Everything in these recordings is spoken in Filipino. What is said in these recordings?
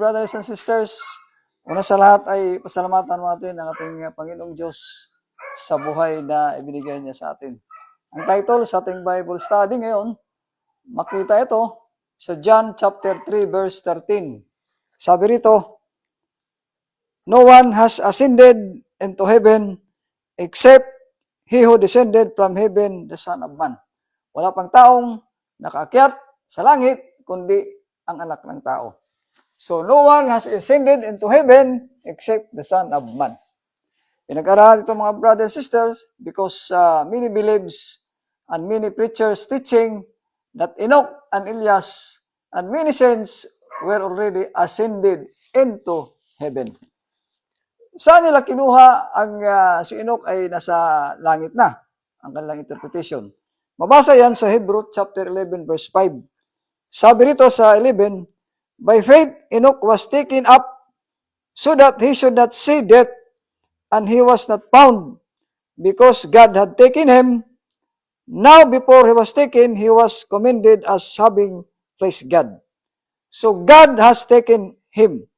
brothers and sisters. Una sa lahat ay pasalamatan natin ang ating Panginoong Diyos sa buhay na ibinigay niya sa atin. Ang title sa ating Bible study ngayon, makita ito sa John chapter 3 verse 13. Sabi rito, "No one has ascended into heaven except he who descended from heaven, the Son of Man." Wala pang taong nakaakyat sa langit, kundi ang anak ng tao. So, no one has ascended into heaven except the Son of Man. Pinag-aralan ito mga brothers and sisters because many believes and many preachers teaching that Enoch and Elias and many saints were already ascended into heaven. Saan nila kinuha ang si Enoch ay nasa langit na? Ang kanilang interpretation. Mabasa yan sa Hebrew chapter 11 verse 5. Sabi rito sa 11, "By faith Enoch was taken up so that he should not see death, and he was not found, because God had taken him. Now before he was taken, he was commended as having pleased God." So God has taken him.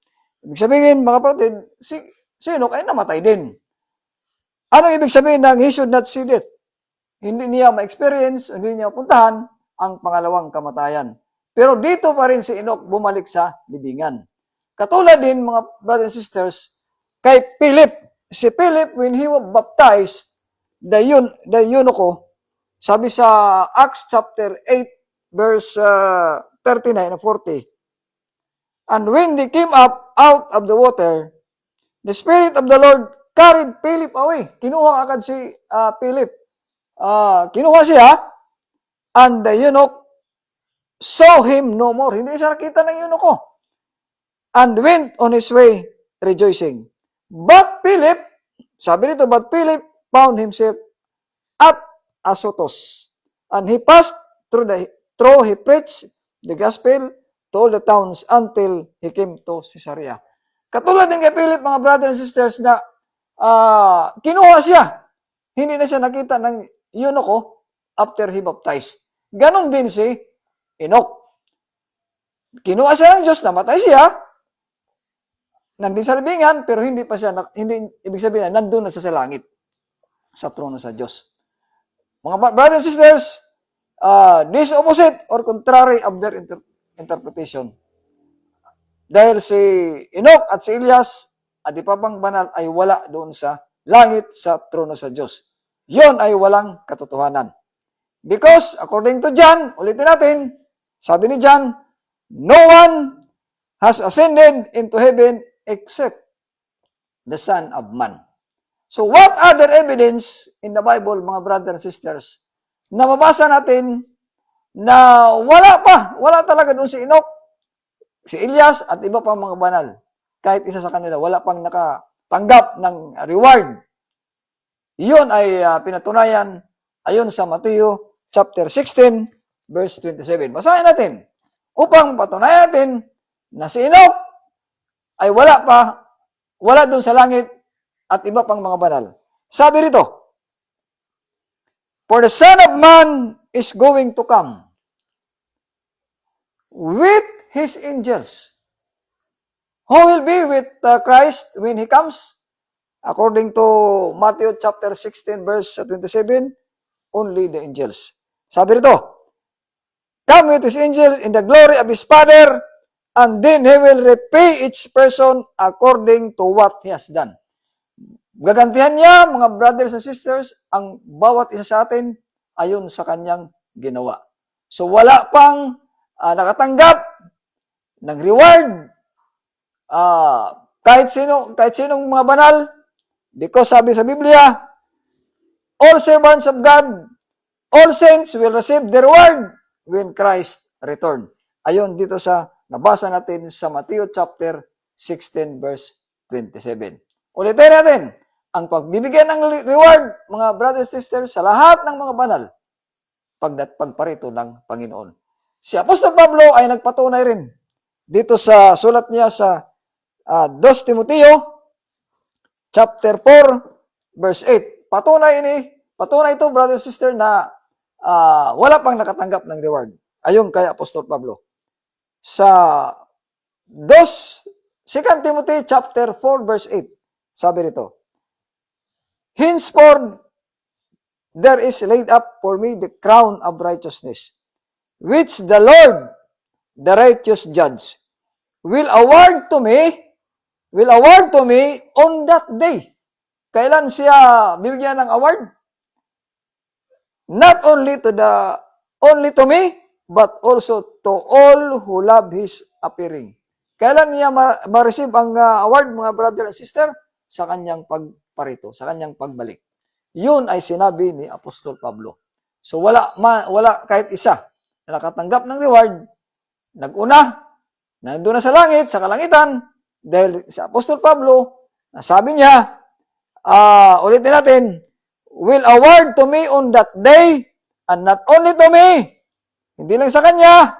Ibig sabihin, mga kapatid, si Enoch ay namatay din. Ano ibig sabihin ng he should not see death? Hindi niya ma-experience, hindi niya puntahan ang pangalawang kamatayan. Pero dito pa rin si Enoch bumalik sa libingan. Katulad din, mga brothers and sisters, kay Philip. Si Philip, when he was baptized, the eunuch, sabi sa Acts chapter 8, verse 39 and 40, "And when they came up out of the water, the Spirit of the Lord carried Philip away." Kinuha agad si Philip. Kinuha siya, and the eunuch saw him no more. Hindi siya nakita ng eunuch, and went on his way rejoicing. But Philip, sabi nito, but Philip found himself at Azotus, and he passed through he preached the gospel to all the towns until he came to Caesarea. Katulad din kay Philip, mga brothers and sisters, na kinuha siya. Hindi na siya nakita ng eunuch after he baptized. Ganon din si Enoch. Kinuha siya ng Diyos, namatay siya, nandun sa libingan, pero hindi pa siya, ibig sabihin, nandun na siya sa langit, sa trono sa Diyos. Mga brothers and sisters, this opposite or contrary of their interpretation. Dahil si Enoch at si Elias, at di pa pang banal, ay wala doon sa langit, sa trono sa Diyos. Yon ay walang katotohanan. Because, according to John, ulitin natin, sabi ni John, no one has ascended into heaven except the Son of Man. So, what other evidence in the Bible, mga brothers and sisters, na mabasa natin na wala talaga doon si Enoch, si Elias, at iba pang mga banal. Kahit isa sa kanila, wala pang nakatanggap ng reward. Iyon ay pinatunayan ayon sa Mateo chapter 16, verse 27. Basahin natin upang patunayan natin na si Enoch ay wala doon sa langit at iba pang mga banal. Sabi rito, "For the Son of Man is going to come with his angels." Who will be with Christ when he comes? According to Matthew chapter 16, verse 27, only the angels. Sabi rito, "Come with his angels in the glory of his Father, and then he will repay each person according to what he has done." Gagantihan niya, mga brothers and sisters, ang bawat isa sa atin ayon sa kanyang ginawa. So wala pang nakatanggap ng reward kahit sinong mga banal, because sabi sa Biblia, all servants of God, all saints will receive their reward when Christ return. Ayon dito sa nabasa natin sa Matthew chapter 16 verse 27. Ulitin natin, ang pagbibigyan ng reward, mga brothers and sisters, sa lahat ng mga banal, pagparito ng Panginoon. Si Apostol Pablo ay nagpatunay rin dito sa sulat niya sa 2 Timoteo chapter 4 verse 8. Patunay ito, brother and sister, na wala pang nakatanggap ng reward. Ayon kay Apostol Pablo. Sa 2 2 Timothy chapter 4 verse 8. Sabi rito, henceforth there is laid up for me the crown of righteousness, which the Lord, the righteous judge, will award to me on that day. Kailan siya bibigyan ng award? Not only to me, but also to all who love His appearing. Kailan niya ma-receive ang award, mga brother and sister? Sa kanyang pagparito, sa kanyang pagbalik. Yun ay sinabi ni Apostol Pablo. So wala kahit isa na nakatanggap ng reward, nag-una, nandun na sa langit, sa kalangitan, dahil sa Apostol Pablo, sabi niya, ulitin natin, will award to me on that day, and not only to me, hindi lang sa kanya,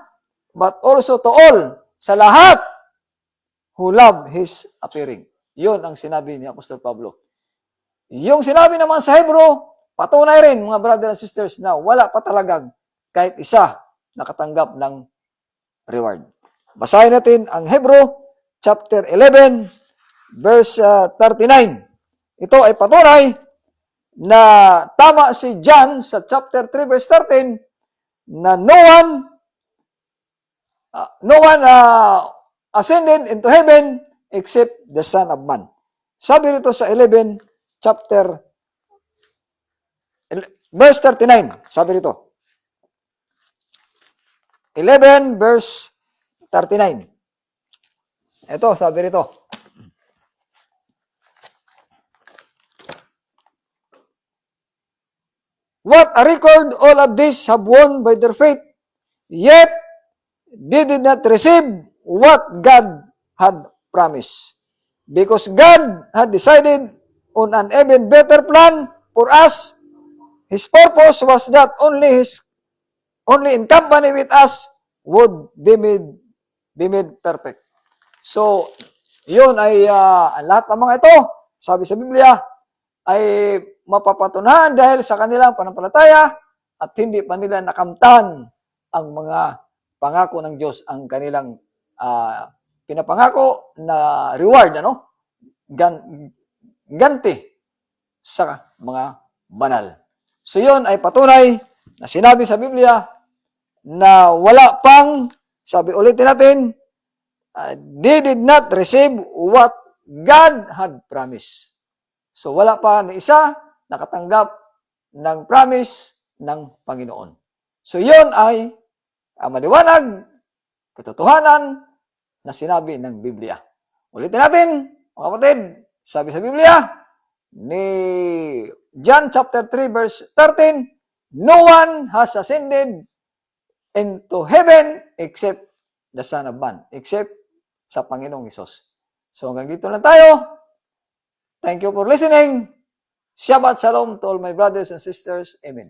but also to all, sa lahat, who love His appearing. Yun ang sinabi ni Apostol Pablo. Yung sinabi naman sa Hebrew, patunay rin, mga brother and sisters, na wala pa talagang kahit isa nakatanggap ng reward. Basahin natin ang Hebrew, chapter 11, verse 39. Ito ay patunay na tama si John sa chapter 3, verse 13, na no one ascended into heaven except the Son of Man. Sabi rito sa 11, chapter, verse 39, sabi rito. 11, verse 39. Ito, sabi rito. What a record all of these have won by their faith, yet they did not receive what God had promised. Because God had decided on an even better plan for us. His purpose was that only in company with us would be made perfect. So, yun ay lahat ng mga ito, sabi sa Biblia, ay mapapatunayan dahil sa kanilang panampalataya at hindi pa nila nakamtan ang mga pangako ng Diyos, ang kanilang pinapangako na reward, ganti sa mga banal. So yun ay patunay na sinabi sa Biblia na wala pang, sabi ulitin natin, they did not receive what God had promised. So wala pa na isa nakatanggap ng promise ng Panginoon. So yun ay maliwanag, katotohanan na sinabi ng Biblia. Ulitin natin, mga kapatid, sabi sa Biblia, ni John chapter 3 verse 13, no one has ascended into heaven except the Son of Man, except sa Panginoong Hesus. So hanggang dito lang tayo. Thank you for listening. Shabbat Shalom to all my brothers and sisters. Amen.